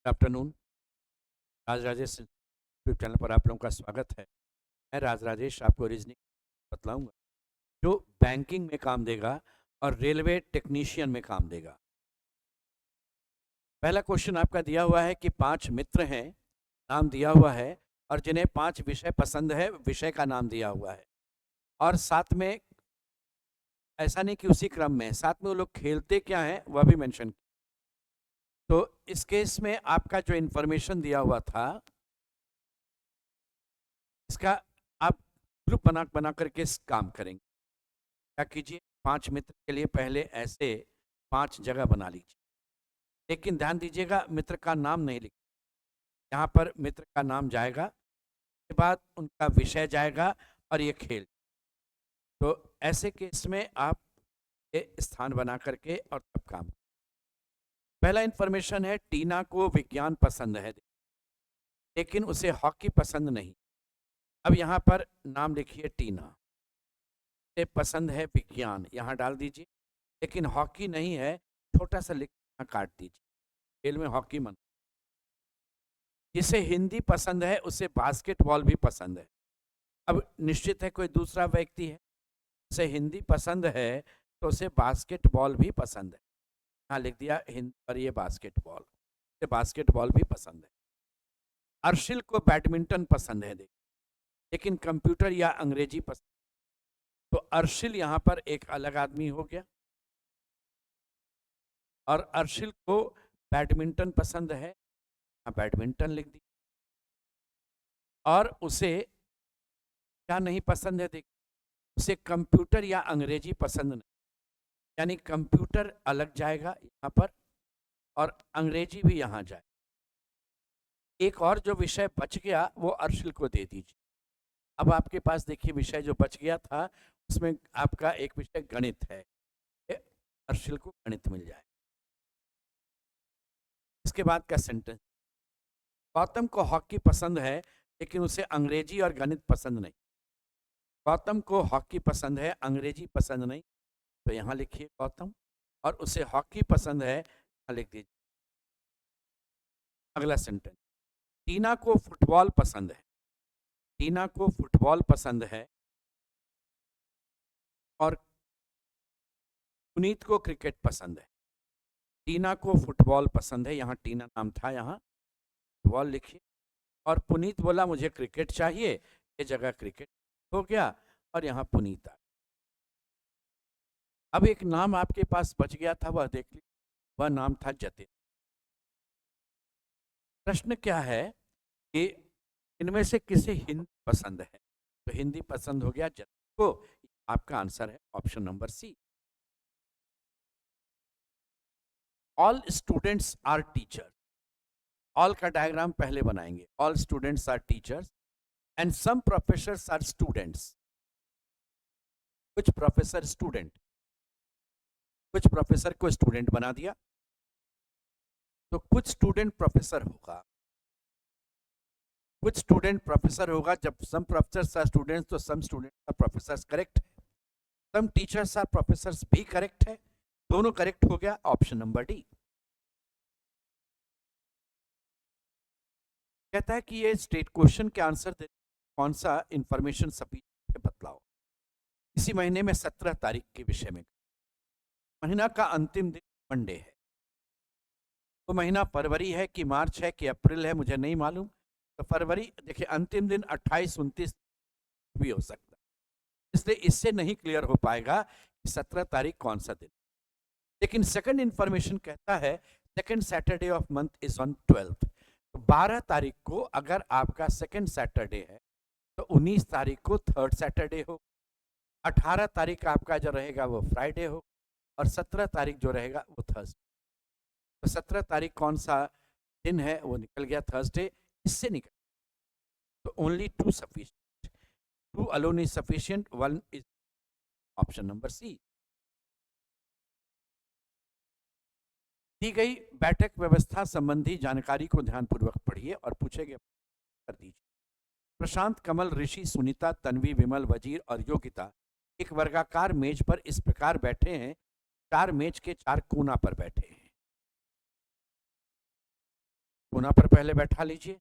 Good afternoon. Raj Rajesh YouTube channel पर आप लोगों का स्वागत है। मैं राज राजेश आपको रीजनिंग बतलाऊंगा जो बैंकिंग में काम देगा और रेलवे टेक्नीशियन में काम देगा। पहला क्वेश्चन आपका दिया हुआ है कि 5 मित्र हैं, नाम दिया हुआ है, और जिन्हें 5 विषय पसंद है, विषय का नाम दिया हुआ है, और साथ में ऐसा नहीं कि उसी क्रम में, साथ में वो लोग खेलते क्या हैं वह भी मेंशन। तो इस केस में आपका जो इन्फॉर्मेशन दिया हुआ था इसका आप ग्रुप बना बना करके काम करेंगे। क्या कीजिए, 5 मित्र के लिए पहले ऐसे 5 जगह बना लीजिए, लेकिन ध्यान दीजिएगा मित्र का नाम नहीं लिख। यहाँ पर मित्र का नाम जाएगा, के बाद उनका विषय जाएगा और ये खेल। तो ऐसे केस में आप ये स्थान बना करके और तब काम। पहला इंफॉर्मेशन है, टीना को विज्ञान पसंद है लेकिन उसे हॉकी पसंद नहीं। अब यहाँ पर नाम लिखिए टीना, से पसंद है विज्ञान, यहाँ डाल दीजिए, लेकिन हॉकी नहीं है, छोटा सा लिख काट दीजिए, खेल में हॉकी मन। जिसे हिंदी पसंद है उसे बास्केटबॉल भी पसंद है। अब निश्चित है कोई दूसरा व्यक्ति है, उसे हिंदी पसंद है तो उसे बास्केटबॉल भी पसंद है, यहाँ लिख दिया हिंदी और ये बास्केटबॉल, उसे बास्केटबॉल भी पसंद है। अर्शिल को बैडमिंटन पसंद है लेकिन कंप्यूटर या अंग्रेजी पसंद। तो अर्शिल यहाँ पर एक अलग आदमी हो गया, और अर्शिल को बैडमिंटन पसंद है, बैडमिंटन लिख दी। और उसे क्या नहीं पसंद है, देखिए उसे कंप्यूटर या अंग्रेजी पसंद नहीं, यानी कंप्यूटर अलग जाएगा यहाँ पर और अंग्रेजी भी यहाँ जाए। एक और जो विषय बच गया वो अर्शिल को दे दीजिए। अब आपके पास देखिए विषय जो बच गया था उसमें आपका एक विषय गणित है, अर्शिल को गणित मिल जाए। इसके बाद का सेंटेंस, गौतम को हॉकी पसंद है लेकिन उसे अंग्रेजी और गणित पसंद नहीं। गौतम को हॉकी पसंद है, अंग्रेजी पसंद नहीं, तो यहाँ लिखिए गौतम, और उसे हॉकी पसंद है, यहाँ लिख दीजिए। अगला सेंटेंस, टीना को फुटबॉल पसंद है, टीना को फुटबॉल पसंद है, और पुनीत को क्रिकेट पसंद है। टीना को फुटबॉल पसंद है, यहाँ टीना नाम था, यहाँ फुटबॉल लिखिए, और पुनीत बोला मुझे क्रिकेट चाहिए, ये जगह क्रिकेट हो गया, और यहाँ पुनीत आ। अब एक नाम आपके पास बच गया था, वह देख लीजिए, वह नाम था जतिन। प्रश्न क्या है कि इनमें से किसे हिंदी पसंद है, तो हिंदी पसंद हो गया जतिन को। आपका आंसर है option number C, all students are teacher. All का डायग्राम पहले बनाएंगे, all students are teachers and some professors are students. कुछ प्रोफेसर स्टूडेंट, कुछ प्रोफेसर को स्टूडेंट बना दिया, तो कुछ स्टूडेंट प्रोफेसर होगा, कुछ स्टूडेंट प्रोफेसर होगा। जब सम प्रोफेसर्स आर स्टूडेंट्स तो some students are professors, correct है। सम टीचर्स आर प्रोफेसर्स भी करेक्ट है, दोनों करेक्ट हो गया, ऑप्शन नंबर डी। कहता है कि ये स्टेट क्वेश्चन के आंसर दे, कौन सा इंफॉर्मेशन सफिशिएंट है बतलाओ। इसी महीने में 17 तारीख के विषय में, महीना का अंतिम दिन मंडे है, तो महीना फरवरी है कि मार्च है कि अप्रैल है मुझे नहीं मालूम, तो फरवरी देखिए अंतिम दिन 28, 29 भी हो सकता है, इसलिए इससे नहीं क्लियर हो पाएगा कि 17 तारीख कौन सा दिन। लेकिन सेकंड इंफॉर्मेशन कहता है second Saturday of month is on 12th, तो 12 तारीख को अगर आपका सेकंड सैटरडे है तो 19 तारीख को थर्ड सैटरडे हो, 18 तारीख आपका जो रहेगा वो फ्राइडे हो, और 17 तारीख जो रहेगा वो थर्सडे। तो 17 तारीख कौन सा दिन है वो निकल गया, थर्सडे, इससे निकल। तो only two sufficient, two alone is sufficient, one is option number C. दी गई बैठक व्यवस्था संबंधी जानकारी को ध्यानपूर्वक पढ़िए और पूछे गए कर दीजिए। प्रशांत, कमल, ऋषि, सुनीता, तन्वी, विमल, वजीर और योगिता एक वर्गाकार मेज पर इस प्रकार बैठे हैं, 4 मेज के 4 कोना पर बैठे हैं। कोना पर पहले बैठा लीजिए,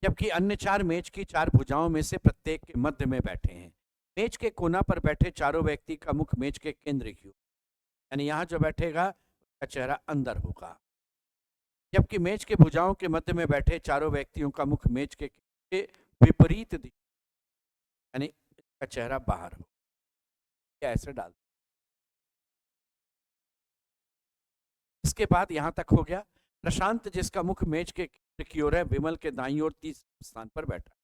जबकि अन्य चार मेज की चार भुजाओं में से प्रत्येक के मध्य में बैठे हैं। मेज के कोना पर बैठे चारों व्यक्ति का मुख मेज के केंद्र की ओर, यानी यहाँ जो बैठेगा उसका चेहरा अंदर होगा, जबकि मेज के भुजाओं के मध्य में बैठे चारों व्यक्तियों का मुख मेज के विपरीत दिशा, यानी इसका चेहरा बाहर हो। क्या ऐसे डाल, इसके बाद यहां तक हो गया। प्रशांत जिसका मुख मेज के केंद्र की ओर है, विमल के दाईं ओर तीसरे स्थान पर बैठा।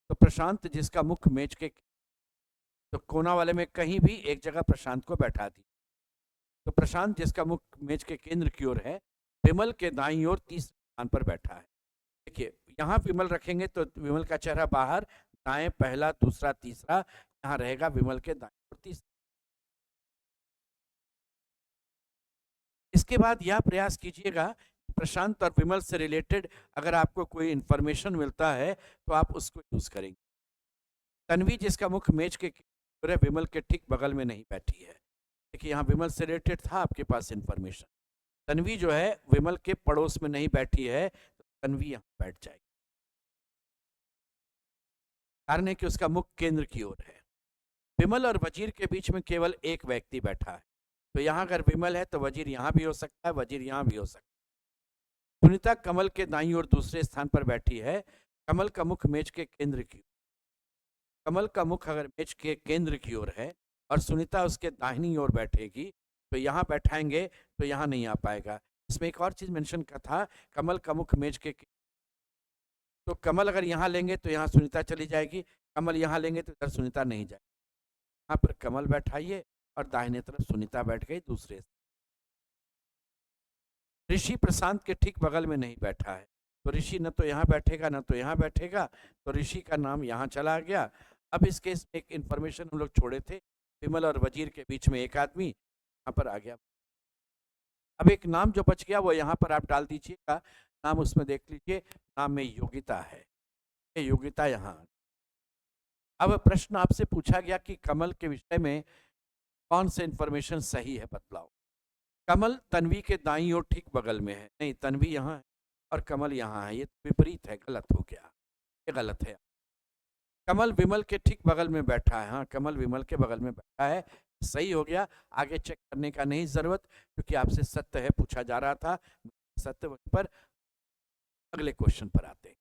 तो प्रशांत जिसका मुख मेज के, तो कोना वाले में कहीं भी एक जगह प्रशांत को बैठा दी। तो प्रशांत जिसका मुख मेज के केंद्र की ओर है, विमल के दाईं ओर तीसरे स्थान पर बैठा है। देखिए यहाँ विमल रखेंगे तो विमल का चेहरा बाहर, दाएं पहला दूसरा तीसरा, यहाँ रहेगा विमल के दाएं ओर तीसरा। इसके बाद यह प्रयास कीजिएगा प्रशांत और विमल से रिलेटेड अगर आपको कोई इंफॉर्मेशन मिलता है तो आप उसको यूज करेंगे। तन्वी जिसका मुख मेज के पूरे विमल के ठीक बगल में नहीं बैठी है। देखिए यहाँ विमल से रिलेटेड था आपके पास इंफॉर्मेशन। तन्वी जो है विमल के पड़ोस में नहीं बैठी है, तो तन्वी यहाँ बैठ जाएगी, कारण है कि उसका मुख केंद्र की ओर है। विमल और वजीर के बीच में केवल एक व्यक्ति बैठा है, तो यहाँ अगर विमल है तो वजीर यहाँ भी हो सकता है, वजीर यहाँ भी हो सकता है। सुनीता कमल के दाईं ओर दूसरे स्थान पर बैठी है। कमल का मुख मेज के केंद्र की, कमल का मुख अगर मेज के केंद्र की ओर है और सुनीता उसके दाहिनी ओर बैठेगी, तो यहाँ बैठाएंगे तो यहाँ नहीं आ पाएगा। इसमें एक और चीज मेंशन का था, कमल का मुख मेज के, तो कमल अगर यहाँ लेंगे तो यहाँ सुनीता चली जाएगी, कमल यहाँ लेंगे तो इधर सुनीता नहीं जाएगी। यहाँ पर कमल बैठाइए और दाहिने तरफ सुनीता बैठ गई दूसरे। ऋषि प्रशांत के ठीक बगल में नहीं बैठा है, तो ऋषि न तो यहाँ बैठेगा न तो यहाँ बैठेगा, तो ऋषि का नाम यहाँ चला गया। अब इस केस में एक इंफॉर्मेशन हम लोग छोड़े थे, विमल और वजीर के बीच में एक आदमी यहाँ पर आ गया। अब एक नाम जो बच गया वो यहाँ पर आप डाल दीजिएगा, नाम उसमें देख लीजिए, नाम में योगिता है, योगिता यहाँ। अब प्रश्न आपसे पूछा गया कि कमल के विषय में कौन से इंफॉर्मेशन सही है, बतलाओ। कमल तन्वी के दाईं ओर ठीक बगल में है, नहीं तन्वी यहाँ है और कमल यहाँ है, ये विपरीत है, गलत हो गया, ये गलत है। कमल विमल के ठीक बगल में बैठा है, हाँ कमल विमल के बगल में बैठा है, सही हो गया। आगे चेक करने का नहीं जरूरत, क्योंकि आपसे सत्य है पूछा जा रहा था, सत्य पर। अगले क्वेश्चन पर आते हैं।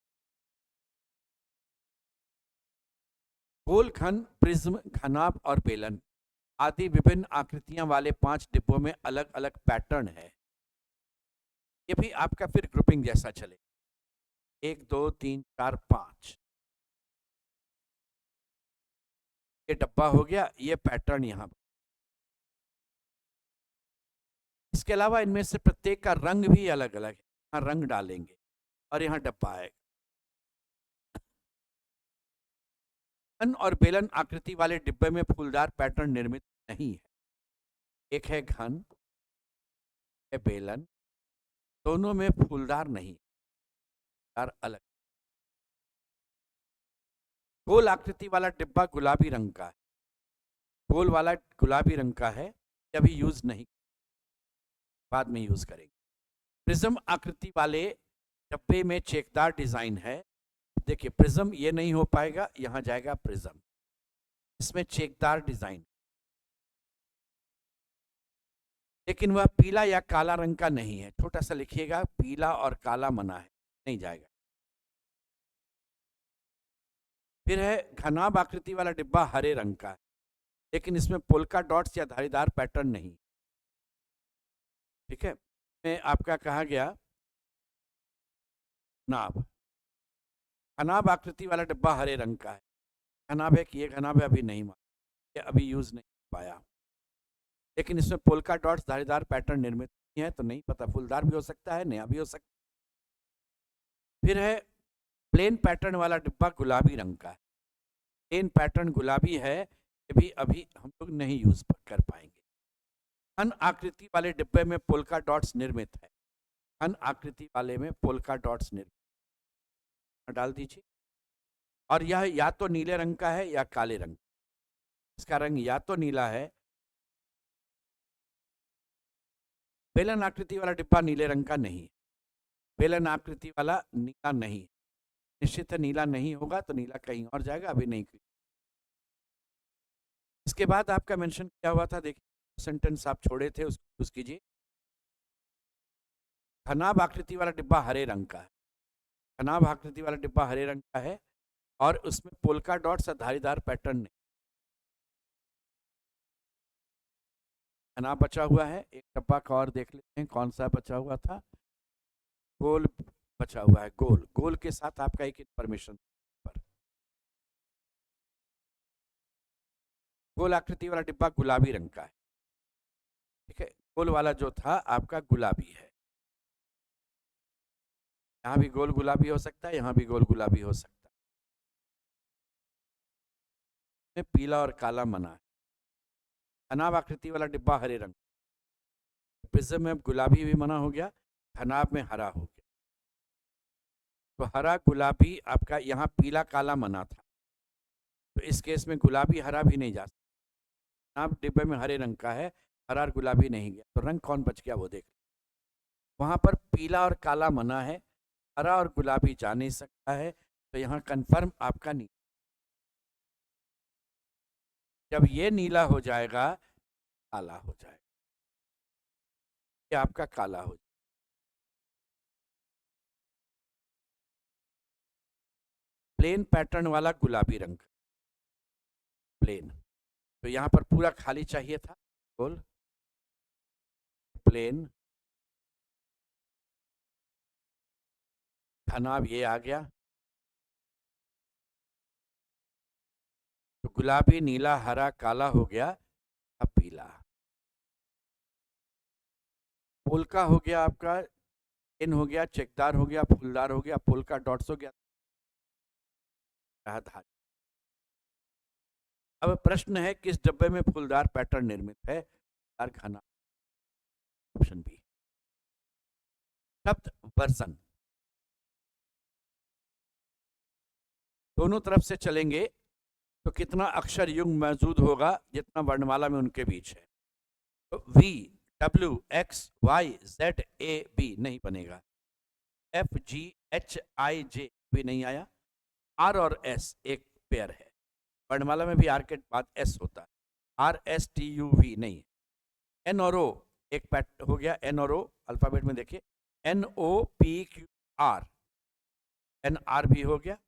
गोल घन प्रिज्म घनाभ और बेलन आदि विभिन्न आकृतियां वाले 5 डिब्बों में अलग अलग पैटर्न है। ये भी आपका फिर ग्रुपिंग जैसा चले, 1 2 3 4 5, ये डब्बा हो गया, ये पैटर्न यहाँ। इसके अलावा इनमें से प्रत्येक का रंग भी अलग अलग है, यहाँ रंग डालेंगे और यहाँ डब्बा आएगा। घन और बेलन आकृति वाले डिब्बे में फूलदार पैटर्न निर्मित नहीं है। एक है घन, है बेलन, दोनों में फूलदार नहीं, फूलदार अलग। गोल आकृति वाला डिब्बा गुलाबी रंग का है, गोल वाला गुलाबी रंग का है, अभी यूज नहीं, बाद में यूज करेंगे। प्रिज्म आकृति वाले डब्बे में चेकदार डिजाइन है। देखिए प्रिज्म ये नहीं हो पाएगा, यहां जाएगा प्रिज्म, इसमें चेकदार डिजाइन, लेकिन वह पीला या काला रंग का नहीं है। छोटा सा लिखिएगा, पीला और काला मना है, नहीं जाएगा। फिर है घनाभ आकृति वाला डिब्बा हरे रंग का है, लेकिन इसमें पोल्का डॉट्स या धारीदार पैटर्न नहीं, ठीक है। में आपका कहा गया नाभ, घनाभ आकृति वाला डिब्बा हरे रंग का है, घनाभ है कि ये घनाभ है, अभी नहीं माना, ये अभी यूज नहीं पाया, लेकिन इसमें पोल्का डॉट्स धारीदार पैटर्न निर्मित नहीं है, तो नहीं पता, फूलदार भी हो सकता है, नया भी हो सकता है। फिर है प्लेन पैटर्न वाला डिब्बा गुलाबी रंग का है, प्लेन पैटर्न गुलाबी है, ये भी अभी हम लोग नहीं यूज कर पाएंगे। घन आकृति वाले डिब्बे में पोल्का डॉट्स निर्मित है, घन आकृति वाले में पोल्का डॉट्स निर्मित डाल दीजिए। और यह या तो नीले रंग का है या काले रंग, इसका रंग या तो नीला है बेलन आकृति वाला डिब्बा नीले रंग का नहीं है। बेलन आकृति वाला नीला नहीं है। निश्चित है नीला नहीं होगा, तो नीला कहीं और जाएगा, अभी नहीं। इसके बाद आपका मेंशन किया हुआ था, देखिए सेंटेंस आप छोड़े थे, उसको यूज कीजिए। खनाब आकृति वाला डिब्बा हरे रंग का है। खनाब आकृति वाला डिब्बा हरे रंग का है और उसमें पोल्का डॉट्स और धारीदार पैटर्न नहीं। खनाब बचा हुआ है। एक डब्बा का और देख लेते हैं, कौन सा बचा हुआ था। गोल बचा हुआ है। गोल, गोल के साथ आपका एक इंफॉर्मेशन पर। गोल आकृति वाला डिब्बा गुलाबी रंग का है। ठीक है, गोल वाला जो था आपका गुलाबी है। यहाँ भी गोल गुलाबी हो सकता है, यहाँ भी गोल गुलाबी हो सकता है। पीला और काला मना है। खनाब आकृति वाला डिब्बा हरे रंग। प्रिज्म में गुलाबी भी मना हो गया, खनाब में हरा हो गया। तो हरा गुलाबी आपका, यहाँ पीला काला मना था, तो इस केस में गुलाबी हरा भी नहीं जा सकता। खनाब डिब्बे में हरे रंग का है, हरा और गुलाबी नहीं गया, तो रंग कौन बच गया वो देख। वहां पर पीला और काला मना है, हरा और गुलाबी जा नहीं सकता है, तो यहाँ कंफर्म आपका नीला। जब ये नीला हो जाएगा, काला हो जाएगा, ये आपका काला हो जाएगा। प्लेन पैटर्न वाला गुलाबी रंग, प्लेन, तो यहाँ पर पूरा खाली चाहिए था। गोल प्लेन, खनाब ये आ गया, तो गुलाबी नीला हरा काला हो गया, अब पीला। पोल्का हो गया आपका, इन हो गया, चेकदार हो गया, फूलदार हो गया, पोल्का डॉट्स हो गया। अब प्रश्न है किस डब्बे में फूलदार पैटर्न निर्मित है। घना, ऑप्शन बी। शब्द वर्जन, दोनों तरफ से चलेंगे तो कितना अक्षर युग्म मौजूद होगा जितना वर्णमाला में उनके बीच है। तो V, W, X, Y, Z, A, B नहीं बनेगा। एफ, जी, एच, आई, जे भी नहीं आया। आर और एस एक पेयर है, वर्णमाला में भी आर के बाद एस होता है। R, S, T, U, V नहीं। एन और ओ एक पैट हो गया, एन और ओ अल्फाबेट में देखिए, N, O, P, Q, R, N, R भी हो गया।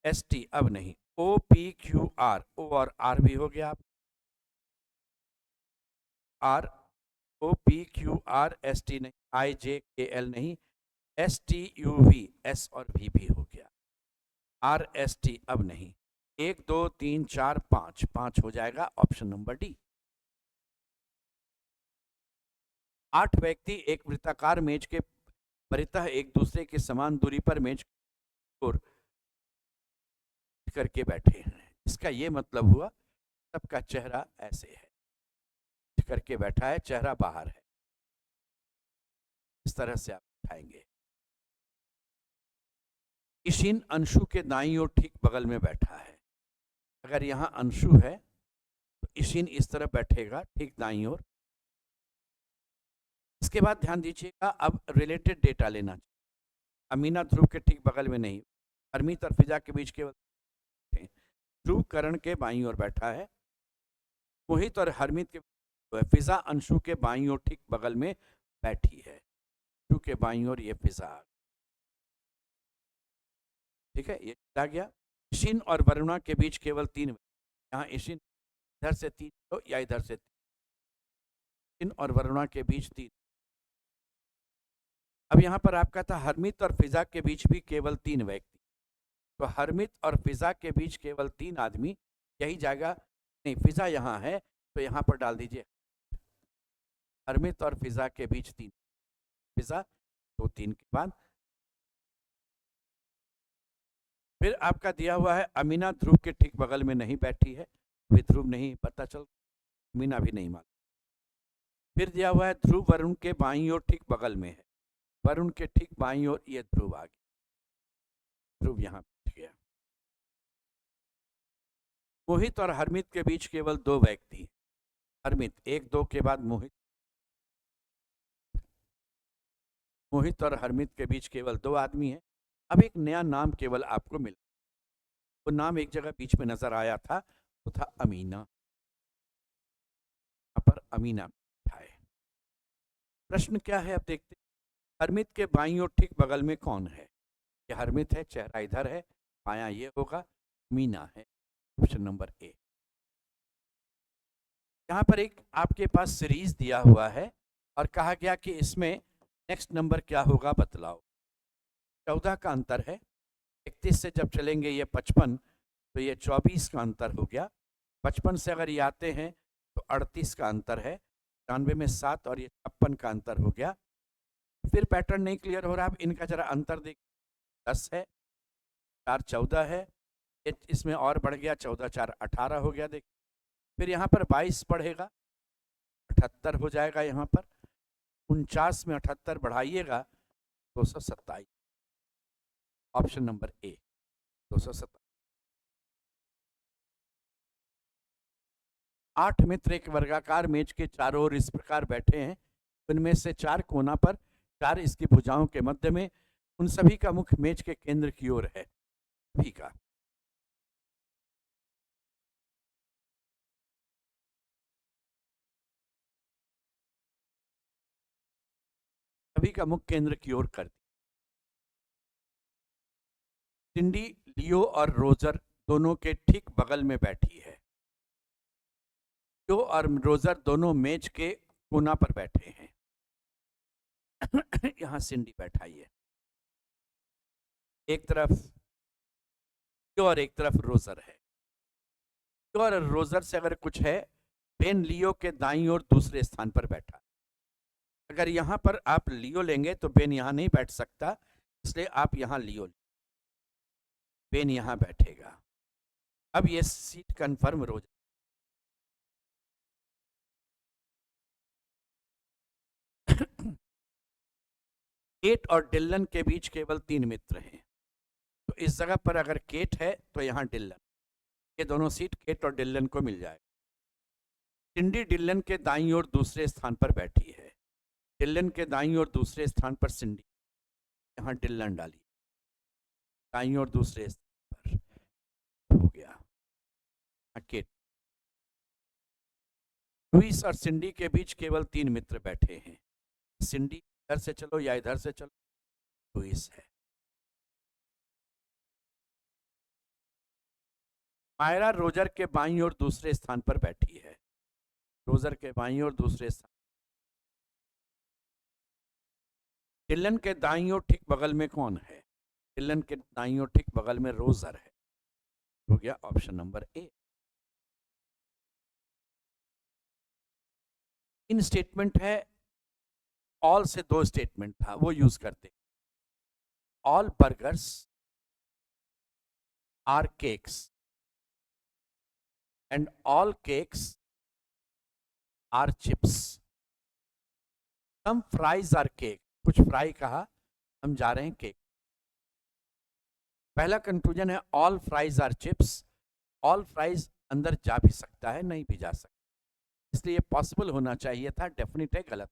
एस, टी अब नहीं। O, P, Q, R, O और आर भी हो गया। R, O, P, Q, R, S, T नहीं। आई, जे, के, एल नहीं। S, T, U, V, S और वी भी हो गया। आर, एस, टी अब नहीं। 1 2 3 4 5 5 हो जाएगा, ऑप्शन नंबर डी। 8 व्यक्ति एक वृत्ताकार मेज के परितः एक दूसरे के समान दूरी पर मेज और करके बैठे हैं। इसका ये मतलब हुआ सबका चेहरा ऐसे है, करके बैठा है, चेहरा बाहर है। इस तरह से आप उठाएंगे। इशिन अंशु के दाईं ओर ठीक बगल में बैठा है। अगर यहां अंशु है तो इशिन इस तरह बैठेगा, ठीक दाईं ओर। इसके बाद ध्यान दीजिएगा, अब रिलेटेड डेटा लेना चाहिए। अमीना ध्रुव के ठीक बगल में नहीं, हरमीत और फिजा के बीच केवल ध्रुव करण के बाईं ओर बैठा है। मोहित और हरमीत के, फिजा अंशु के बाईं ओर ठीक बगल में बैठी है। अंशु के बाईं ओर ये फिजा, ठीक है, ये आ गया। इशिन और वरुणा के बीच केवल 3, यहाँ इशिन इधर से 3 तो या इधर से 3, इशिन और वरुणा के बीच 3। अब यहाँ पर आपका था हरमीत और फिजा के बीच भी केवल 3 व्यक्ति, तो हरमीत और फिजा के बीच केवल 3 आदमी, यही जाएगा। नहीं, फिजा यहाँ है तो यहाँ पर डाल दीजिए हरमीत और फिजा के बीच 3, फिजा तो 3 के बाद फिर आपका दिया हुआ है अमीना ध्रुव के ठीक बगल में नहीं बैठी है, भी ध्रुव नहीं पता चल, अमीना भी नहीं मालूम। फिर दिया हुआ है ध्रुव वरुण के बाईं ओर ठीक बगल में है, वरुण के ठीक बाईं ओर ये ध्रुव आ गया, ध्रुव यहाँ बैठ गया। मोहित और हरमीत के बीच केवल 2 व्यक्ति, हरमीत 1 2 के बाद मोहित, मोहित और हरमित के बीच केवल 2 आदमी हैं। अब एक नया नाम केवल आपको मिला। वो नाम एक जगह बीच में नजर आया था, वो था अमीना। यहाँ पर अमीना है। प्रश्न क्या है, अब देखते हैं। हरमित के बाईं ओर ठीक बगल में कौन है? ये हरमित है, चेहरा इधर है, बाया ये होगा, मीना है। ऑप्शन नंबर ए। यहाँ पर एक आपके पास सीरीज दिया हुआ है और कहा गया कि इसमें नेक्स्ट नंबर क्या होगा बतलाओ। 14 का अंतर है, 31 से जब चलेंगे ये 55, तो ये 24 का अंतर हो गया। 55 से अगर ये आते हैं तो 38 का अंतर है, 93 में 7 और ये 56 का अंतर हो गया। फिर पैटर्न नहीं क्लियर हो रहा, अब इनका जरा अंतर देख। 10 है, 4 14 है, इसमें और बढ़ गया, 14 4 18 हो गया। देख, फिर यहाँ पर 22 बढ़ेगा, 78 हो जाएगा। यहाँ पर 49 में 78 बढ़ाइएगा, 227। ऑप्शन नंबर ए, 227। 8 मित्र एक वर्गाकार मेज के चारों ओर इस प्रकार बैठे हैं, उनमें से 4 कोना पर, 4 इसकी भुजाओं के मध्य में, उन सभी का मुख मेज के केंद्र की ओर है। सभी का सभी का मुख केंद्र की ओर कर दी। सिंडी, लियो और रोजर दोनों के ठीक बगल में बैठी है। लियो और रोजर दोनों मेज के कोना पर बैठे हैं। यहाँ सिंडी बैठाई है, एक तरफ लियो और एक तरफ रोजर है। लियो और रोजर से अगर कुछ है, बेन लियो के दाईं ओर दूसरे स्थान पर बैठा। अगर यहाँ पर आप लियो लेंगे तो बेन यहाँ नहीं बैठ सकता, इसलिए आप यहाँ लियो, बेन यहाँ बैठेगा। अब ये सीट कंफर्म हो जाए। केट और डिल्लन के बीच केवल 3 मित्र हैं, तो इस जगह पर अगर केट है तो यहाँ डिल्लन, ये दोनों सीट केट और डिल्लन को मिल जाएगा। सिंडी डिल्लन के दाईं ओर दूसरे स्थान पर बैठी है। डिल्लन के दाईं ओर दूसरे स्थान पर सिंडी, यहाँ डिल्लन डाली, दाईं ओर दूसरे स्थान पर हो गया केट। लुइस और सिंडी के बीच केवल 3 मित्र बैठे हैं। सिंडी इधर से चलो या इधर से चलो, लुइस है। मायरा रोजर के बाईं ओर दूसरे स्थान पर बैठी है। रोजर के बाईं ओर दूसरे स्थान। डिल्लन के दाईं ओर ठीक बगल में कौन है? डिल्लन के दाईं ओर ठीक बगल में रोजर है। हो गया ऑप्शन नंबर ए। इन स्टेटमेंट है, ऑल से 2 स्टेटमेंट था, वो यूज करते। All burgers are cakes and all cakes are chips. Some fries are cake, कुछ फ्राई कहा, हम जा रहे हैं केक। पहला कंक्लूजन है all fries are chips. All fries अंदर जा भी सकता है, नहीं भी जा सकता, इसलिए पॉसिबल होना चाहिए था, डेफिनेट है, गलत।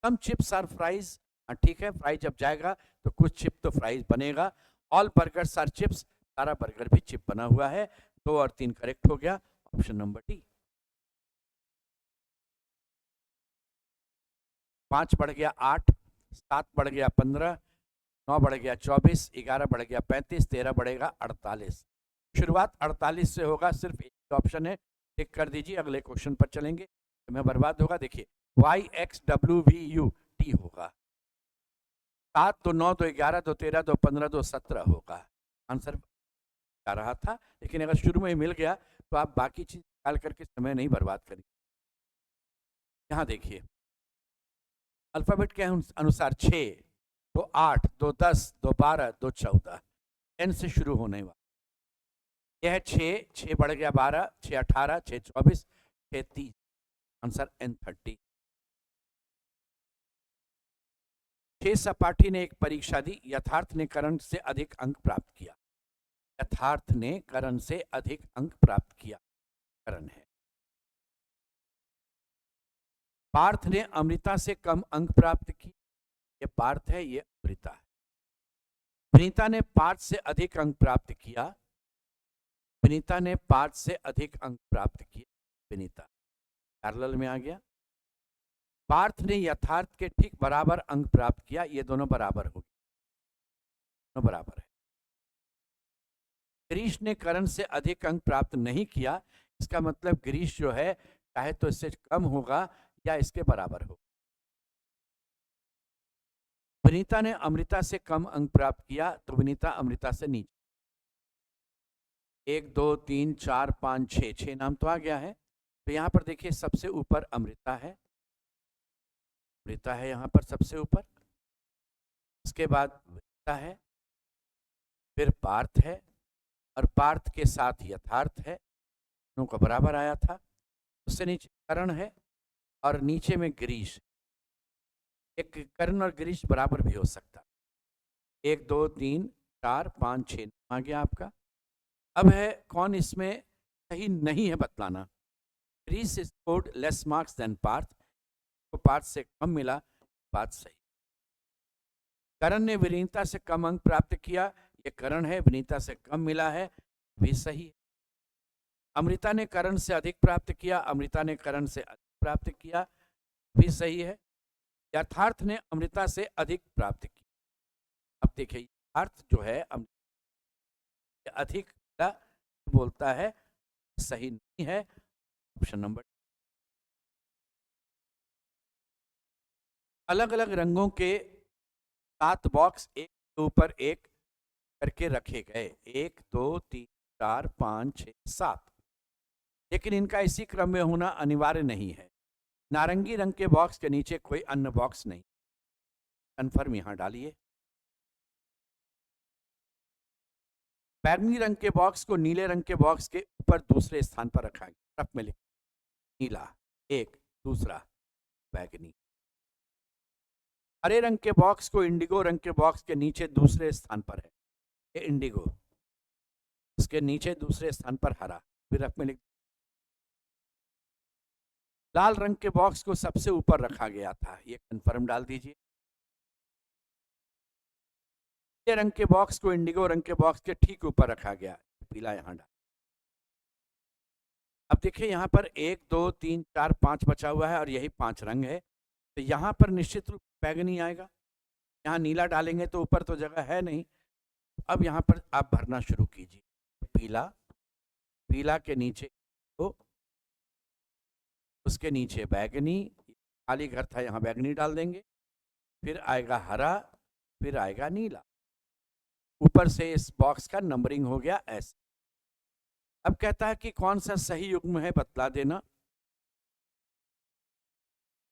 सम चिप्स आर फ्राइज, ठीक है, फ्राई जब जाएगा तो कुछ चिप तो फ्राइज बनेगा। ऑल बर्गर्स आर चिप्स, सारा बर्गर भी चिप बना हुआ है। 2 और 3 करेक्ट हो गया, ऑप्शन नंबर डी। 5 बढ़ गया 8, 7 बढ़ गया 15, 9 बढ़ गया 24, 11 बढ़ गया 35, 13 बढ़ेगा 48। शुरुआत 48 से होगा, सिर्फ एक ऑप्शन है, टिक कर दीजिए, अगले क्वेश्चन पर चलेंगे। समय बर्बाद होगा। देखिए Y X W V U T होगा। 7 2 9 2 11 2 13 2 15 2 17 होगा। आंसर आ रहा था, लेकिन अगर शुरू में ही मिल गया तो आप बाकी चीज निकाल करके समय नहीं बर्बाद करेंगे। यहाँ देखिए, अल्फाबेट के अनुसार 6 2 8 2 10 2 12 2 14, एन से शुरू होने वाला। यह 6 बढ़ गया 12, 6 18, 6 24, 6 30, आंसर एन 30। 6 सपाठी ने एक परीक्षा दी, यथार्थ ने करण से अधिक अंक प्राप्त किया। यथार्थ ने करण से अधिक अंक प्राप्त किया, करण है। पार्थ ने अमृता से कम अंक प्राप्त किए, ये पार्थ है, ये अमृता है। विनीता ने पार्थ से अधिक अंक प्राप्त किया। विनीता ने पार्थ से अधिक अंक प्राप्त किए। विनीता पैरेलल में आ गया। पार्थ ने यथार्थ के ठीक बराबर अंक प्राप्त किया। ये दोनों बराबर हो गए, दोनों बराबर है। गिरीश ने करण से अधिक अंक प्राप्त नहीं किया। इसका मतलब गिरीश जो है चाहे तो इससे कम होगा या इसके बराबर होगा। विनीता ने अमृता से कम अंक प्राप्त किया तो विनीता अमृता से नीचे। 1 2 3 4 5 6, 6 नाम तो आ गया है। तो यहाँ पर देखिए सबसे ऊपर अमृता है, अमृता है यहाँ पर सबसे ऊपर। इसके बाद विनीता है, फिर पार्थ है, और पार्थ के साथ यथार्थ है, दोनों का बराबर आया था। उससे नीचे करण है और नीचे में गिरीश। एक करण और गिरीश बराबर भी हो सकता। 1 2 3 4 5 6 आ गया आपका। अब है कौन इसमें सही नहीं है बतलाना। Girish scored less marks than Parth, को पार्थ से कम मिला, बात सही। करण ने विनीता से कम अंक प्राप्त किया, ये करण है, विनीता से कम मिला है, भी सही है। अमृता ने करण से अधिक प्राप्त किया, अमृता ने करण से अधिक प्राप्त किया, भी सही है। यथार्थ ने अमृता से अधिक प्राप्त किया। अब देखिए यथार्थ जो है अधिक बोलता है, सही नहीं है। Option number. अलग अलग रंगों के 7 बॉक्स एक के ऊपर एक करके रखे गए, 1 2 3 4 5 6 7, लेकिन इनका इसी क्रम में होना अनिवार्य नहीं है। नारंगी रंग के बॉक्स के नीचे कोई अन्य बॉक्स नहीं। कन्फर्म यहां डालिए। बैगनी रंग के बॉक्स को नीले रंग के बॉक्स के ऊपर दूसरे स्थान पर रखा गया। रफ में लिख नीला एक, दूसरा बैगनी। हरे रंग के बॉक्स को इंडिगो रंग के बॉक्स के नीचे दूसरे स्थान पर है, ये इंडिगो, उसके नीचे दूसरे स्थान पर हरा, फिर रफ में लिख। लाल रंग के बॉक्स को सबसे ऊपर रखा गया था, ये कन्फर्म डाल दीजिए। पीले रंग के बॉक्स को इंडिगो रंग के बॉक्स के ठीक ऊपर रखा गया, पीला यहां डाल। अब देखिए यहाँ पर 1 2 3 4 5 बचा हुआ है और यही 5 रंग है, तो यहाँ पर निश्चित रूप से बैगनी आएगा। यहाँ नीला डालेंगे तो ऊपर तो जगह है नहीं। अब यहाँ पर आप भरना शुरू कीजिए। पीला, पीला के नीचे तो उसके नीचे बैगनी, खाली घर था यहाँ बैगनी डाल देंगे, फिर आएगा हरा, फिर आएगा नीला। ऊपर से इस बॉक्स का नंबरिंग हो गया ऐसे। अब कहता है कि कौन सा सही युग्म है बतला देना।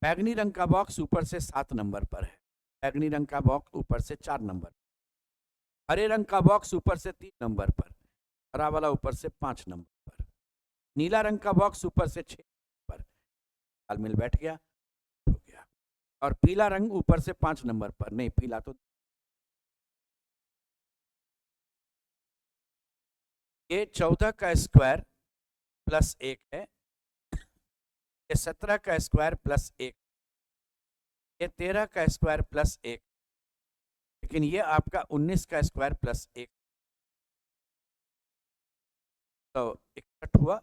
बैगनी रंग का बॉक्स ऊपर से 7 नंबर पर है, बैगनी रंग का बॉक्स ऊपर से 4 नंबर, हरे रंग का बॉक्स ऊपर से 3 नंबर पर, हरा वाला ऊपर से 5 नंबर पर, नीला रंग का बॉक्स ऊपर से 6 नंबर पर, तालमेल बैठ गया, हो गया। और पीला रंग ऊपर से 5 नंबर पर, नहीं पीला तो ये 14 का स्क्वायर प्लस 1 है, ये 17 का स्क्वायर प्लस 1, ये 13 का स्क्वायर प्लस 1, लेकिन ये आपका 19 का स्क्वायर प्लस 1, तो 61 हुआ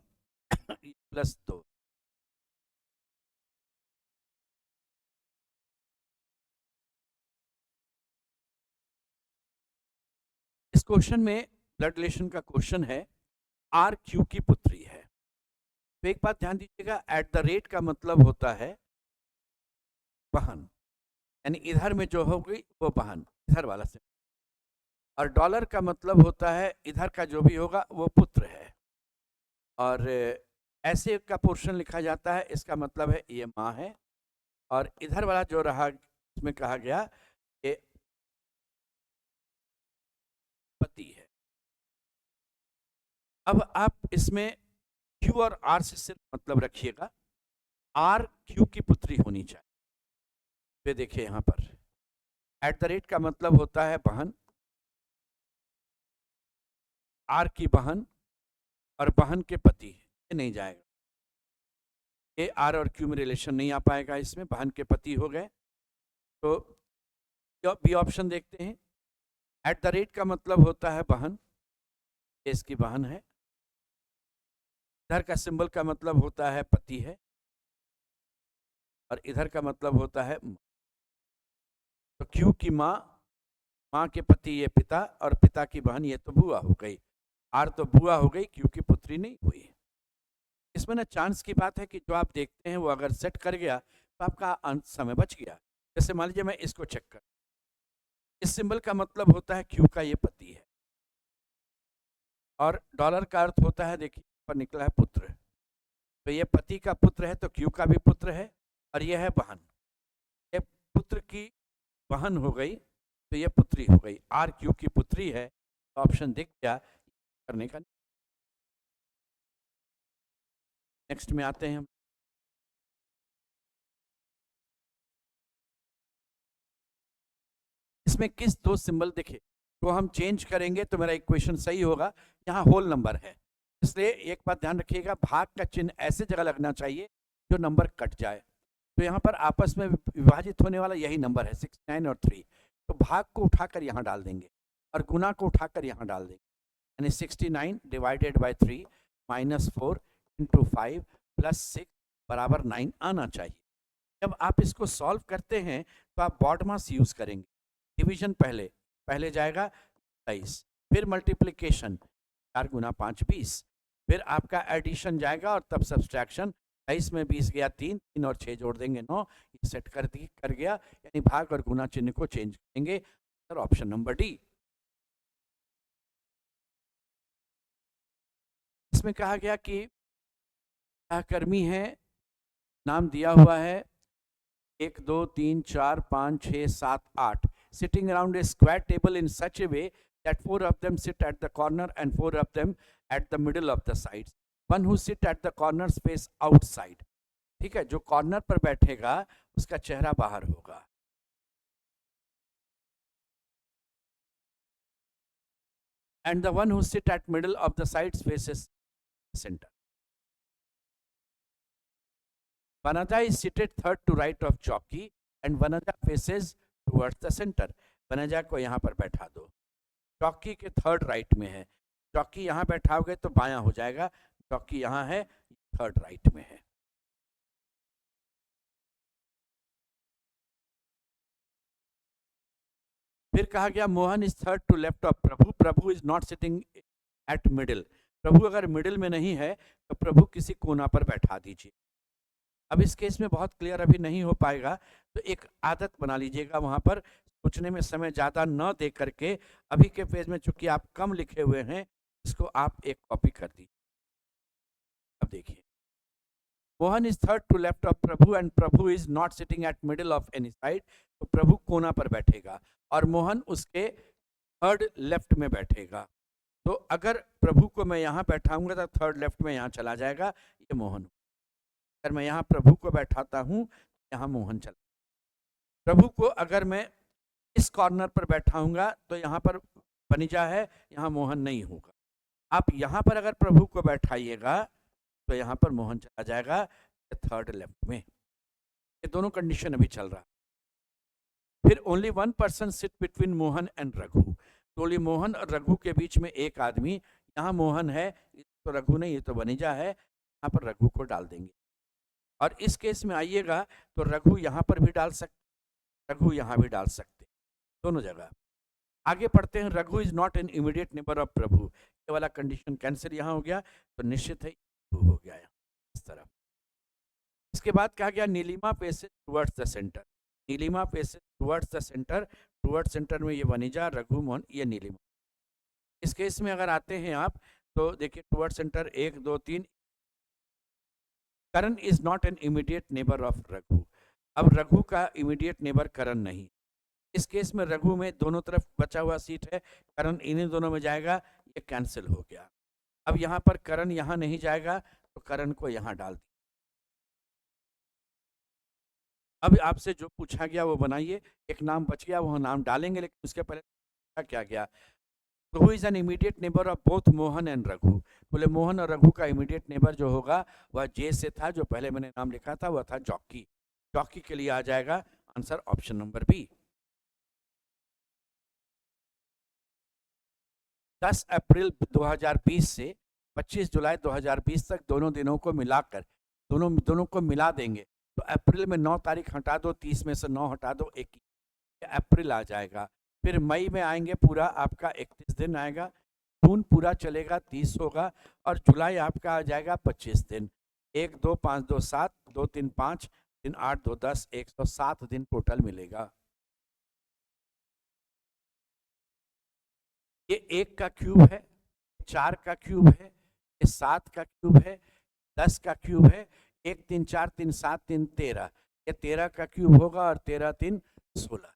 प्लस 2। इस क्वेश्चन में ब्लड रिलेशन का क्वेश्चन है, आर क्यू की पुत्री है। तो एक बात ध्यान दीजिएगा, एट द रेट का मतलब होता है बहन, यानी इधर में जो होगी वो बहन, इधर वाला से। और डॉलर का मतलब होता है इधर का जो भी होगा वो पुत्र है। और ऐसे का पोर्शन लिखा जाता है, इसका मतलब है ये माँ है, और इधर वाला जो रहा इसमें कहा गया ये पति है। अब आप इसमें क्यू और आर से सिर्फ मतलब रखिएगा, आर क्यू की पुत्री होनी चाहिए। फिर देखिए यहां पर एट द रेट का मतलब होता है बहन, आर की बहन और बहन के पति, ये नहीं जाएगा, ये आर और क्यू में रिलेशन नहीं आ पाएगा, इसमें बहन के पति हो गए। तो बी ऑप्शन देखते हैं। एट द रेट का मतलब होता है बहन, ये इसकी बहन है। इधर का सिंबल का मतलब होता है पति है, और इधर का मतलब होता है माँ। तो क्यू की माँ, माँ के पति ये पिता, और पिता की बहन ये तो बुआ हो गई। आर तो बुआ हो गई, क्यू की पुत्री नहीं हुई। इसमें ना चांस की बात है कि जो आप देखते हैं वो अगर सेट कर गया तो आपका समय बच गया। जैसे मान लीजिए मैं इसको चेक कर, इस सिंबल का मतलब होता है क्यू का ये पति है, और डॉलर का अर्थ होता है, देखिए पर निकला है पुत्र। तो ये पति का पुत्र है तो क्यू का भी पुत्र है, और ये है बहन, ये पुत्र की बहन हो गई, तो ये पुत्री हो गई। आर क्यू की पुत्री है, तो ऑप्शन दिख गया करने का। नेक्स्ट में आते हैं हम। इसमें किस दो सिंबल दिखे तो हम चेंज करेंगे तो मेरा इक्वेशन सही होगा। यहाँ होल नंबर है, इसलिए एक बात ध्यान रखिएगा, भाग का चिन्ह ऐसे जगह लगना चाहिए जो नंबर कट जाए। तो यहाँ पर आपस में विभाजित होने वाला यही नंबर है 6, 9 और 3। तो भाग को उठाकर यहाँ डाल देंगे और गुना को उठाकर यहाँ डाल देंगे, यानी 69 डिवाइडेड बाई 3 -4 इंटू 5 प्लस 6 बराबर 9 आना चाहिए। जब आप इसको सॉल्व करते हैं तो आप बॉडमास यूज करेंगे। डिवीजन पहले पहले जाएगा 23, फिर मल्टीप्लिकेशन 4 गुना 5 20, फिर आपका एडिशन जाएगा और तब सब्सट्रैक्शन। 23 में 20 गया 3, 3 और 6 जोड़ देंगे 9, ये सेट कर गया, यानी भाग और गुना चिन्ह को चेंज करेंगे। Sir option number D. इसमें कहा गया कि सहकर्मी है, नाम दिया हुआ है 1 2 3 4 5 6 7 8, sitting around a square table in such a way that 4 of them sit at the corner and 4 of them at the middle of the sides. One who sit at the corners face outside. ठीक है, जो corner पर बैठेगा उसका चेहरा बाहर होगा। And the one who sit at middle of the sides faces center. Vanaja is seated third to right of Chauki and Vanaja faces towards the center. Vanaja को यहाँ पर बैठा दो, चौकी के थर्ड राइट में है। चौकी यहाँ बैठाओगे तो बायां हो जाएगा, चौकी यहाँ है, थर्ड राइट में है। फिर कहा गया Mohan is third to left of Prabhu, Prabhu is not sitting at middle. Prabhu अगर मिडिल में नहीं है तो प्रभु किसी कोना पर बैठा दीजिए। अब इस केस में बहुत क्लियर अभी नहीं हो पाएगा, तो एक आदत बना लीजिएगा, वहां पर सोचने में समय ज़्यादा न दे करके अभी के पेज में चूंकि आप कम लिखे हुए हैं, इसको आप एक कॉपी कर दीजिए। अब देखिए, Mohan is third to left of Prabhu and Prabhu is not sitting at middle of any side. तो प्रभु कोना पर बैठेगा और मोहन उसके थर्ड लेफ्ट में बैठेगा। तो अगर प्रभु को मैं यहाँ बैठाऊंगा तो थर्ड लेफ्ट में यहाँ चला जाएगा, ये मोहन। अगर मैं यहाँ प्रभु को बैठाता हूँ, यहाँ मोहन चला। प्रभु को अगर मैं इस कॉर्नर पर बैठाऊंगा तो यहाँ पर वनिजा है, यहाँ मोहन नहीं होगा। आप यहाँ पर अगर प्रभु को बैठाइएगा तो यहाँ पर मोहन चला जाएगा थर्ड लेफ्ट में। ये दोनों कंडीशन अभी चल रहा। फिर only one person sit between Mohan and Raghu. तो ओनली मोहन और रघु के बीच में एक आदमी, यहाँ मोहन है तो रघु नहीं, ये तो वनिजा है, यहाँ पर रघु को डाल देंगे। और इस केस में आइएगा तो रघु यहाँ पर भी डाल सकते, रघु यहाँ भी डाल सकते, दोनों जगह। आगे पढ़ते हैं, Raghu is not an immediate neighbour of Prabhu. ये वाला कंडीशन कैंसिल यहाँ हो गया, तो निश्चित है हो गया इस तरह। इसके बाद कहा गया Neelima faces towards the centre. Neelima faces towards the centre, towards centre में ये वनिजा, रघु, मोहन, ये नीलिमा। इस केस में अगर आते हैं आप तो देखिए towards centre 1 2 3। Karan is not an immediate neighbour of Raghu. अब रघु का इमीडिएट नेबर करण नहीं। इस केस में रघु में दोनों तरफ बचा हुआ सीट है, करण इन्हीं दोनों में जाएगा, ये कैंसिल हो गया। अब यहाँ पर करण यहाँ नहीं जाएगा तो करण को यहाँ डाल दिया। अब आपसे जो पूछा गया वो बनाइए, एक नाम बच गया वो नाम डालेंगे, लेकिन उसके पहले क्या गया, तो who is an immediate neighbour of both Mohan and Raghu. बोले मोहन और रघु का इमीडिएट नेबर जो होगा वह जे से था, जो पहले मैंने नाम लिखा था वह था जॉकी। जॉकी के लिए आ जाएगा आंसर ऑप्शन नंबर बी। 10 अप्रैल 2020 से 25 जुलाई 2020 तक दोनों दिनों को मिलाकर दोनों दोनों को मिला देंगे तो अप्रैल में 9 तारीख हटा दो, 30 में से 9 हटा दो, 21 अप्रैल आ जाएगा। फिर मई में आएंगे, पूरा आपका 31 दिन आएगा। जून पूरा चलेगा, 30 होगा। और जुलाई आपका आ जाएगा 25 दिन। 1 2 5 2 7 2 3 5 3 8 2 10 107 दिन टोटल मिलेगा। ये 1 का क्यूब है, 4 का क्यूब है, ये 7 का क्यूब है, 10 का क्यूब है, 1 3 4 3 7 3 13, ये 13 का क्यूब होगा और 13 3 16।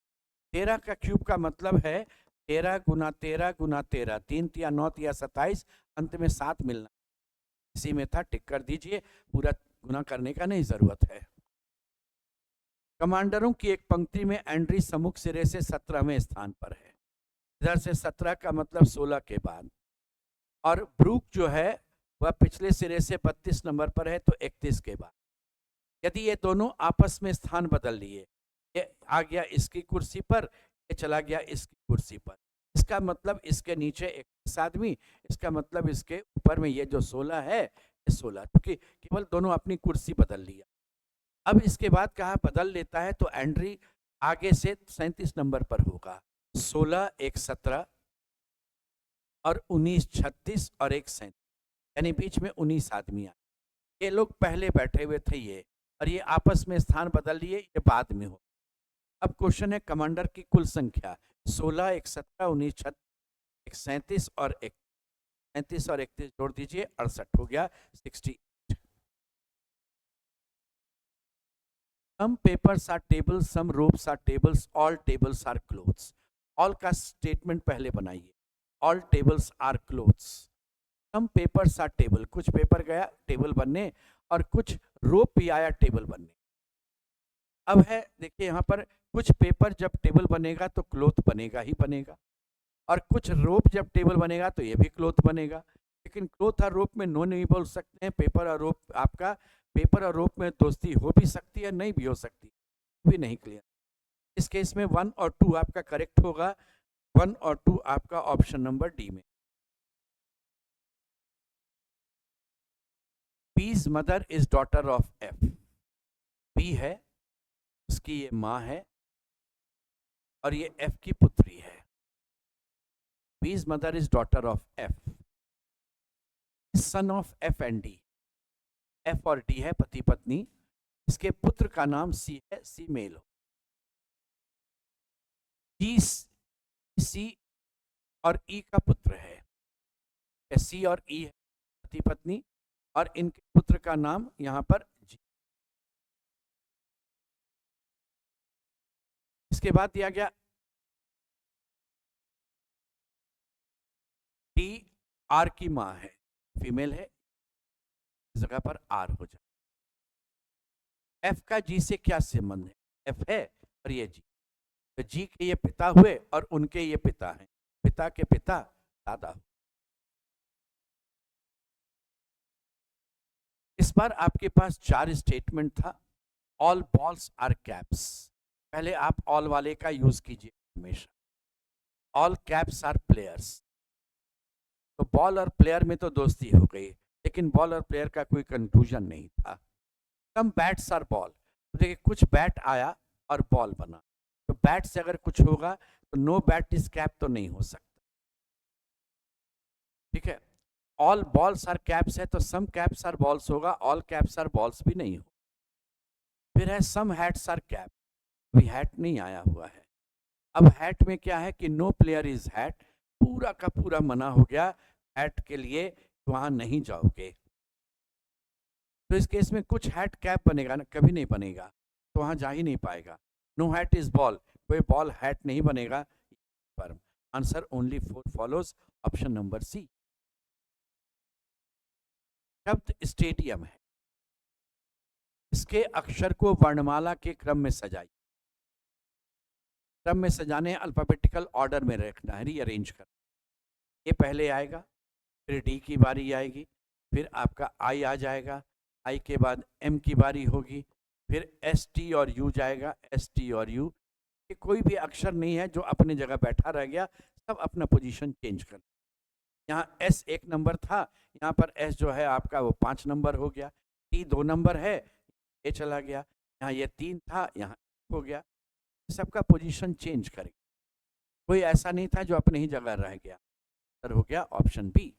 13 का क्यूब का मतलब है 13 गुना 13 गुना 13, 3 या 9 या 27, अंत में 7 मिलना। इसी में था, टिक कर दीजिए, पूरा गुना करने का नहीं जरूरत है। कमांडरों की एक पंक्ति में एंड्री सम्मुख सिरे से 17वें स्थान पर है। इधर से 17 का मतलब 16 के बाद, और ब्रूक जो है वह पिछले सिरे से 32 नंबर पर है, तो 31 के बाद। यदि ये दोनों आपस में स्थान बदल लिए, ये आ गया इसकी कुर्सी पर, ये चला गया इसकी कुर्सी पर, इसका मतलब इसके नीचे 31 आदमी, इसका मतलब इसके ऊपर में ये जो 16 है, ये 16, क्योंकि केवल दोनों अपनी कुर्सी बदल लिया। अब इसके बाद कहा बदल लेता है, तो एंड्री आगे से 37 नंबर पर होगा। 16 1 17 और 19 36 और 1 37, यानी बीच में 19 आदमी आए। ये लोग पहले बैठे हुए थे ये, और ये आपस में स्थान बदल लिए, ये बाद में हो। अब क्वेश्चन है कमांडर की कुल संख्या। 16 1 17 19 36 1 37 और 1 37 और 31 जोड़ दीजिए, 68 हो गया, 68। Some papers are tables, some ropes are tables, all tables are clothes. All का स्टेटमेंट पहले बनाइए। All tables are clothes. Some papers are table, कुछ पेपर गया टेबल बनने, और कुछ रोप भी आया टेबल बनने। अब है देखिए यहाँ पर, कुछ पेपर जब टेबल बनेगा तो क्लोथ बनेगा ही बनेगा, और कुछ रोप जब टेबल बनेगा तो ये भी क्लोथ बनेगा। लेकिन क्लोथ और रोप में नो नहीं बोल सकते हैं। पेपर और रोप, आपका पेपर और रोप में दोस्ती हो भी सकती है, नहीं भी हो सकती, भी नहीं क्लियर। इस केस में 1 और 2 आपका करेक्ट होगा। 1 और 2 आपका ऑप्शन नंबर डी में। B's mother is daughter of F. B है, उसकी ये माँ है, और ये एफ की पुत्री है। B's mother is daughter of F, son of F and D. F और डी है पति पत्नी, इसके पुत्र का नाम सी है, सी मेल हो। जी सी और ई का पुत्र है, सी और ई है पति पत्नी, और इनके पुत्र का नाम यहां पर जी। इसके बाद दिया गया डी आर की मां है, फीमेल है, इस जगह पर आर हो जाए। एफ का जी से क्या संबंध है? एफ है और ये जी, तो जी के ये पिता हुए और उनके ये पिता हैं, पिता के पिता दादा। इस बार आपके पास 4 स्टेटमेंट था। ऑल बॉल्स आर कैप्स, पहले आप ऑल वाले का यूज कीजिए हमेशा। ऑल कैप्स आर प्लेयर्स, तो बॉल और प्लेयर में तो दोस्ती हो गई, लेकिन बॉल और प्लेयर का कोई कंक्लूजन नहीं था। सम बैट्स आर बॉल, तो देखिए कुछ बैट आया और बॉल बना, तो बैट से अगर कुछ होगा तो नो बैट इज कैप तो नहीं हो सकता, ठीक है। ऑल बॉल्स आर कैप्स है, तो सम कैप्स आर बॉल्स होगा, ऑल कैप्स आर बॉल्स भी नहीं हो। फिर है सम हैट्स आर कैप, अभी हैट नहीं आया हुआ है। अब हैट में क्या है कि नो प्लेयर इज हैट, पूरा का पूरा मना हो गया हैट के लिए, वहां नहीं जाओगे। तो इस केस में कुछ हैट कैप बनेगा ना, कभी नहीं बनेगा, तो वहां जा ही नहीं पाएगा। नो हैट इज बॉल, कोई बॉल हैट नहीं बनेगा। पर answer only 4 follows, option number C. शब्द स्टेडियम है, इसके अक्षर को वर्णमाला के क्रम में सजाइए। क्रम में सजाने, अल्फाबेटिकल ऑर्डर में रखना है, रीअरेंज कर। ये पहले आएगा, फिर डी की बारी आएगी, फिर आपका आई आ जाएगा, आई के बाद एम की बारी होगी, फिर एस टी और यू जाएगा, एस टी और यू। कोई भी अक्षर नहीं है जो अपने जगह बैठा रह गया, सब अपना पोजीशन चेंज कर। यहाँ एस 1 नंबर था, यहाँ पर एस जो है आपका वो 5 नंबर हो गया। टी 2 नंबर है, ये चला गया। यहाँ ये 3 था, यहाँ हो गया। सबका पोजीशन चेंज करें, कोई ऐसा नहीं था जो अपनी ही जगह रह गया। सर हो गया ऑप्शन बी।